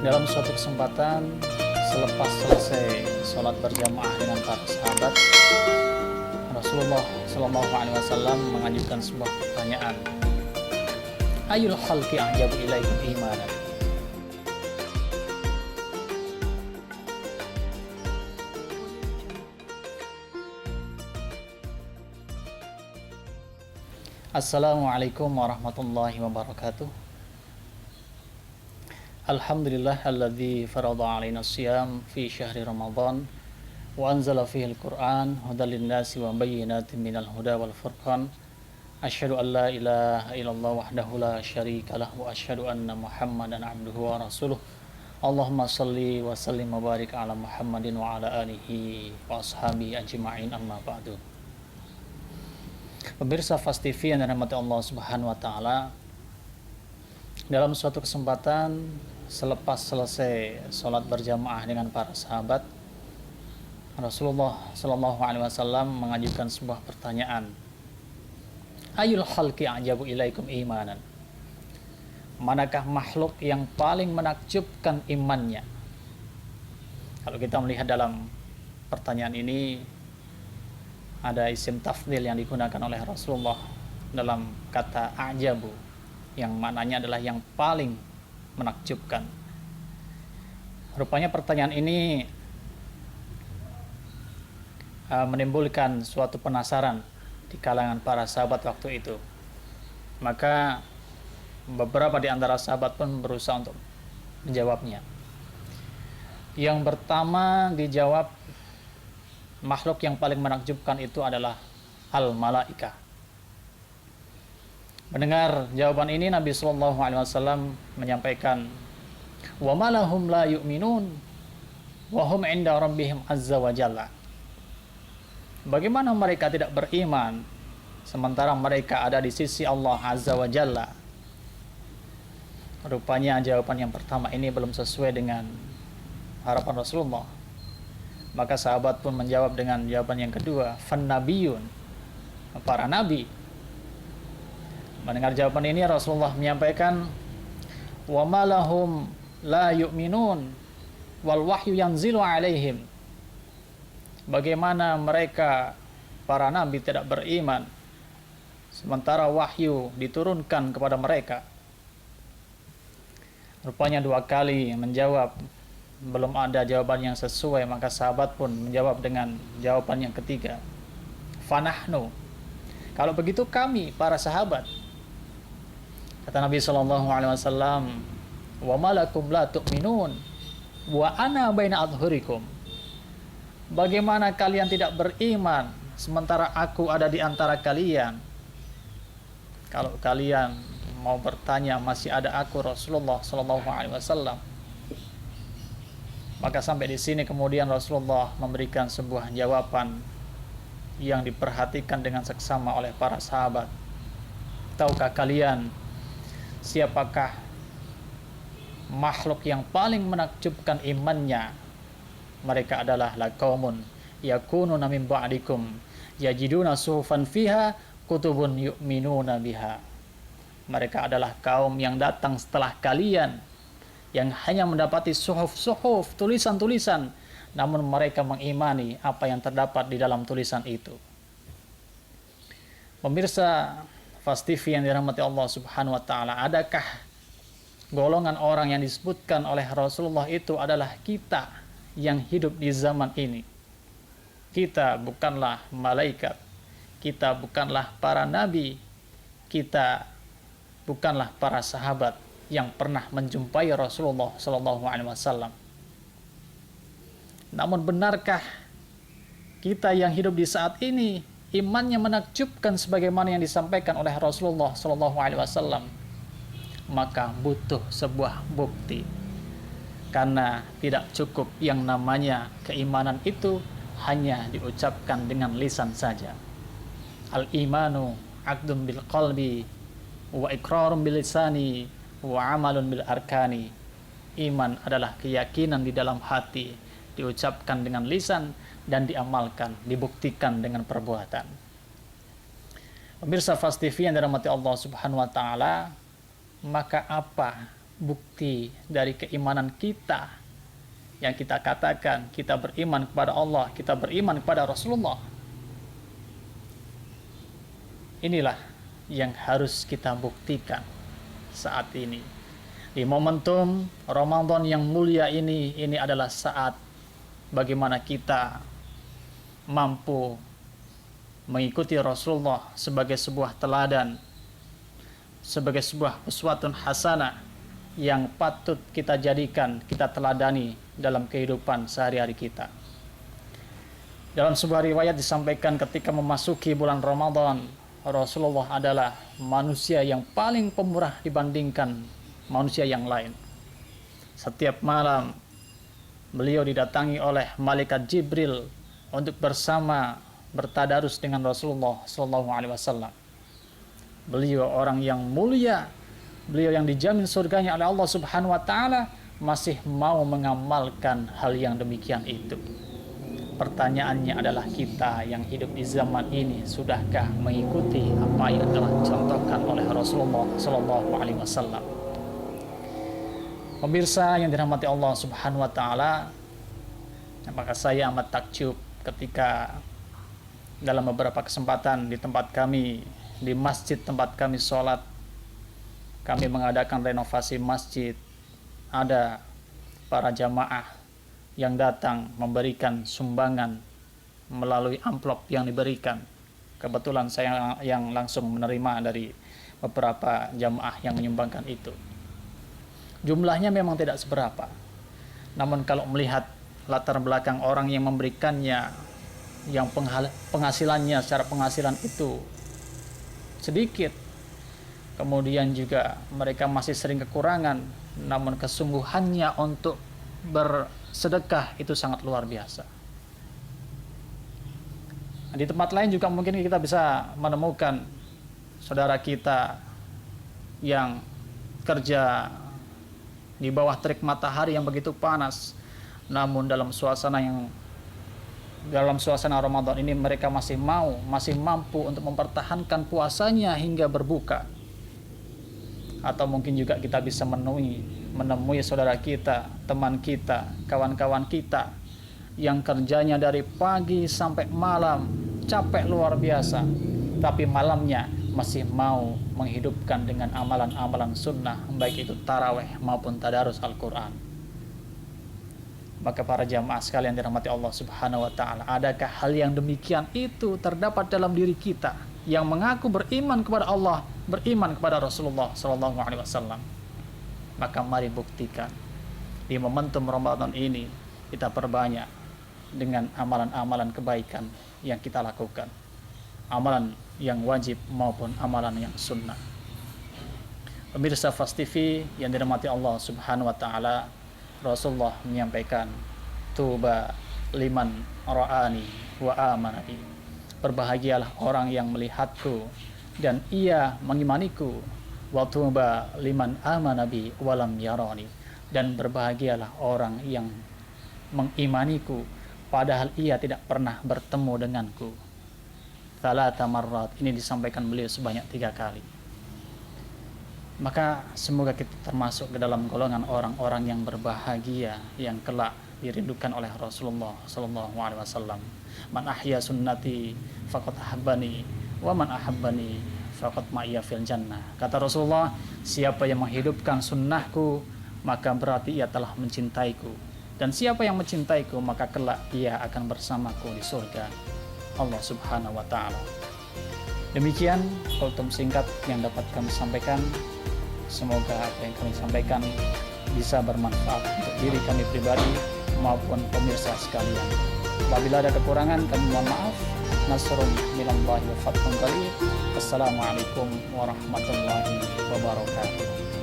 Dalam suatu kesempatan, selepas selesai sholat berjamaah dengan para sahabat, Rasulullah Shallallahu Alaihi Wasallam mengajukan sebuah pertanyaan. Ayul khalqi a'jabu ilaikum imanan. Assalamualaikum warahmatullahi wabarakatuh. Alhamdulillah alladzi farada alaina siyam fi syahri Ramadan wa anzala fihi al-Qur'an hudan lin-nasi wa bayyinatin minal huda wal furqan. Asyhadu an la ilaha illallah wahdahu la syarika lah wa asyhadu anna Muhammadan abduhu wa rasuluh. Allahumma shalli wa sallim wa barik ala Muhammadin wa ala alihi wa ashabihi ajma'in, amma ba'du. Pemirsa Fast TV yang dirahmati Allah Subhanahu wa taala, dalam suatu kesempatan selepas selesai sholat berjamaah dengan para sahabat, Rasulullah Shallallahu Alaihi Wasallam mengajukan sebuah pertanyaan. Ayul khalqi a'jabu ilaikum imanan. Manakah makhluk yang paling menakjubkan imannya? Kalau kita melihat dalam pertanyaan ini, ada isim tafdhil yang digunakan oleh Rasulullah dalam kata a'jabu, yang maknanya adalah yang paling menakjubkan. Rupanya pertanyaan ini menimbulkan suatu penasaran di kalangan para sahabat waktu itu. Maka beberapa di antara sahabat pun berusaha untuk menjawabnya. Yang pertama dijawab, makhluk yang paling menakjubkan itu adalah al-malaika. Mendengar jawaban ini, Nabi Sallallahu Alaihi Wasallam menyampaikan, wa malahum la yu'minun wa hum inda rabbihim azza wa jalla. Bagaimana mereka tidak beriman sementara mereka ada di sisi Allah azza wa jalla? Rupanya jawaban yang pertama ini belum sesuai dengan harapan Rasulullah. Maka sahabat pun menjawab dengan jawaban yang kedua, fannabiyun, para nabi. Mendengar jawaban ini, Rasulullah menyampaikan, wa malahum la yu'minun wal wahyu yanzilu alaihim. Bagaimana mereka para nabi tidak beriman sementara wahyu diturunkan kepada mereka? Rupanya dua kali menjawab belum ada jawaban yang sesuai, maka sahabat pun menjawab dengan jawaban yang ketiga, fanahnu. Kalau begitu kami para sahabat. Kata Nabi Sallallahu Alaihi Wasallam, wa malakum la tu'minun wa ana baina adhurikum. Bagaimana kalian tidak beriman sementara aku ada di antara kalian? Kalau kalian mau bertanya, masih ada aku Rasulullah Sallallahu Alaihi Wasallam. Maka sampai di sini kemudian Rasulullah memberikan sebuah jawaban yang diperhatikan dengan seksama oleh para sahabat. Tahukah kalian siapakah makhluk yang paling menakjubkan imannya? Mereka adalah laqaumun yakununa min ba'dikum yajiduna suhufan fiha kutubun yu'minuna biha. Mereka adalah kaum yang datang setelah kalian, yang hanya mendapati suhuf-suhuf, tulisan-tulisan, namun mereka mengimani apa yang terdapat di dalam tulisan itu. Pemirsa Fast TV yang dirahmati Allah Subhanahu wa taala, adakah golongan orang yang disebutkan oleh Rasulullah itu adalah kita yang hidup di zaman ini? Kita bukanlah malaikat, kita bukanlah para nabi, kita bukanlah para sahabat yang pernah menjumpai Rasulullah Sallallahu Alaihi Wasallam. Namun benarkah kita yang hidup di saat ini imannya menakjubkan sebagaimana yang disampaikan oleh Rasulullah Sallallahu Alaihi Wasallam? Maka butuh sebuah bukti, karena tidak cukup yang namanya keimanan itu hanya diucapkan dengan lisan saja. Al-imanu aqdun bil qalbi wa iqrarun bil lisani wa amalun bil arkani. Iman adalah keyakinan di dalam hati, diucapkan dengan lisan dan diamalkan, dibuktikan dengan perbuatan. Pemirsa Fast TV yang dirahmati Allah Subhanahu wa taala, maka apa bukti dari keimanan kita yang kita katakan kita beriman kepada Allah, kita beriman kepada Rasulullah. Inilah yang harus kita buktikan saat ini. Di momentum Ramadan yang mulia ini adalah saat bagaimana kita mampu mengikuti Rasulullah sebagai sebuah teladan, sebagai sebuah uswatun hasanah yang patut kita jadikan, kita teladani dalam kehidupan sehari-hari kita. Dalam sebuah riwayat disampaikan ketika memasuki bulan Ramadan, Rasulullah adalah manusia yang paling pemurah dibandingkan manusia yang lain. Setiap malam beliau didatangi oleh malaikat Jibril untuk bersama bertadarus dengan Rasulullah SAW. Beliau orang yang mulia, beliau yang dijamin surganya oleh Allah Subhanahu wa taala, masih mau mengamalkan hal yang demikian itu. Pertanyaannya adalah kita yang hidup di zaman ini, sudahkah mengikuti apa yang telah dicontohkan oleh Rasulullah SAW? Pemirsa yang dirahmati Allah Subhanahu wa taala, maka saya amat takjub ketika dalam beberapa kesempatan di tempat kami, di masjid tempat kami sholat, kami mengadakan renovasi masjid. Ada para jamaah yang datang memberikan sumbangan melalui amplop yang diberikan. Kebetulan saya yang langsung menerima dari beberapa jamaah yang menyumbangkan itu. Jumlahnya memang tidak seberapa, namun kalau melihat latar belakang orang yang memberikannya, yang penghasilannya secara penghasilan itu sedikit, kemudian juga mereka masih sering kekurangan, namun kesungguhannya untuk bersedekah itu sangat luar biasa. Di tempat lain juga mungkin kita bisa menemukan saudara kita yang kerja di bawah terik matahari yang begitu panas, namun dalam suasana Ramadan ini mereka masih mampu untuk mempertahankan puasanya hingga berbuka. Atau mungkin juga kita bisa menemui saudara kita, teman kita, kawan-kawan kita yang kerjanya dari pagi sampai malam, capek luar biasa, tapi malamnya masih mau menghidupkan dengan amalan-amalan sunnah, baik itu tarawih maupun tadarus Al-Quran. Maka para jamaah sekalian dirahmati Allah Subhanahu wa taala, adakah hal yang demikian itu terdapat dalam diri kita yang mengaku beriman kepada Allah, beriman kepada Rasulullah SAW? Maka mari buktikan di momentum Ramadan ini, kita perbanyak dengan amalan-amalan kebaikan yang kita lakukan, amalan yang wajib maupun amalan yang sunnah. Pemirsa Fast TV yang dirahmati Allah Subhanahu wa taala, Rasulullah menyampaikan, tuba liman ra'ani wa amanati. Berbahagialah orang yang melihatku dan ia mengimaniku. Wa tuba liman amanabi walam yarani. Dan berbahagialah orang yang mengimaniku padahal ia tidak pernah bertemu denganku. Thalatha marrat, ini disampaikan beliau sebanyak 3 kali. Maka semoga kita termasuk ke dalam golongan orang-orang yang berbahagia, yang kelak dirindukan oleh Rasulullah SAW. Man ahya sunnati faqad ahabbani wa man ahabbani faqad ma'iyya fil jannah. Kata Rasulullah, siapa yang menghidupkan sunnahku maka berarti ia telah mencintaiku, dan siapa yang mencintaiku maka kelak ia akan bersamaku di surga Allah Subhanahu wa taala. Demikian kultum singkat yang dapat kami sampaikan. Semoga apa yang kami sampaikan bisa bermanfaat untuk diri kami pribadi maupun pemirsa sekalian. Apabila ada kekurangan kami mohon maaf. Nasrun minallahi wa fathun qarib. Assalamualaikum warahmatullahi wabarakatuh.